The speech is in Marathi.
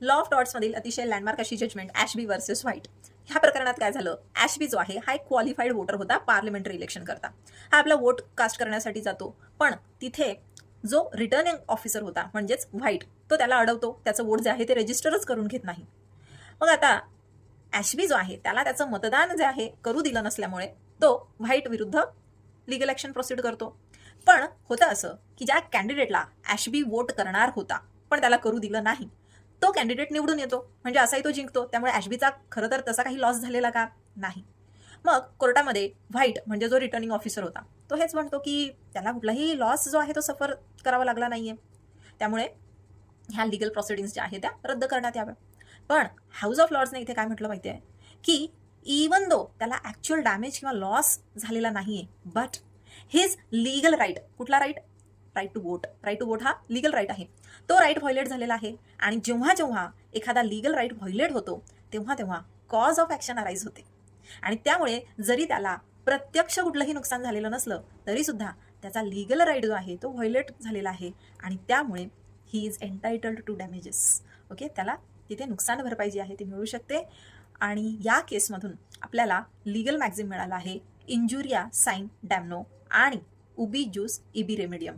लॉ ऑफ टॉर्ट्समधील अतिशय लँडमार्क अशी जजमेंट ॲशबी वर्सेस व्हाईट. ह्या प्रकरणात काय झालं, ॲशबी जो आहे हा एक क्वालिफाईड वोटर होता पार्लमेंटरी इलेक्शन करता. हा आपला वोट कास्ट करण्यासाठी जातो, पण तिथे जो रिटर्निंग ऑफिसर होता म्हणजेच व्हाईट, तो त्याला अडवतो, त्याचं वोट जे आहे ते रजिस्टरच करून घेत नाही. मग आता ॲशबी जो आहे त्याला त्याचं मतदान जे आहे करू दिलं नसल्यामुळे तो व्हाईट विरुद्ध लिगल ॲक्शन प्रोसीड करतो. पण होतं असं की ज्या कॅन्डिडेटला ॲशबी वोट करणार होता पण त्याला करू दिलं नाही, तो कॅन्डिडेट निवडून येतो, म्हणजे असाही तो जिंकतो. त्यामुळे ॲशबीचा खरं तर तसा काही लॉस झालेला का नाही. मग कोर्टामध्ये व्हाईट म्हणजे जो रिटर्निंग ऑफिसर होता तो हेच म्हणतो की त्याला कुठलाही लॉस जो आहे तो सफर करावा लागला नाहीये, त्यामुळे ह्या लिगल प्रोसिडिंग्स ज्या आहेत त्या रद्द करण्यात याव्या. पण हाऊस ऑफ लॉर्ड्सने इथे काय म्हटलं माहिती आहे की इवन दो त्याला ॲक्च्युअल डॅमेज किंवा लॉस झालेला नाहीये, बट हिज लीगल राईट, कुठला right, right to vote, right to vote हा लीगल राईट आहे, तो राईट व्हायोलेट झालेला आहे. आणि जेव्हा जेव्हा एखादा लीगल राईट व्हायोलेट होतो तेव्हा तेव्हा कॉज ऑफ ॲक्शन अराईज होते. आणि त्यामुळे जरी त्याला प्रत्यक्ष कुठलंही नुकसान झालेलं नसलं तरी सुद्धा त्याचा लीगल राईट जो आहे तो व्हायोलेट झालेला आहे, आणि त्यामुळे he is entitled to damages. Okay, त्याला तिथे नुकसान भरपाई जी आहे ती मिळू शकते. आणि या केसमधून आपल्याला लीगल मॅक्झिम मिळाला आहे इंजुरिया साइन डॅमनो आणि उबी ज्यूस इबी रेमेडियम.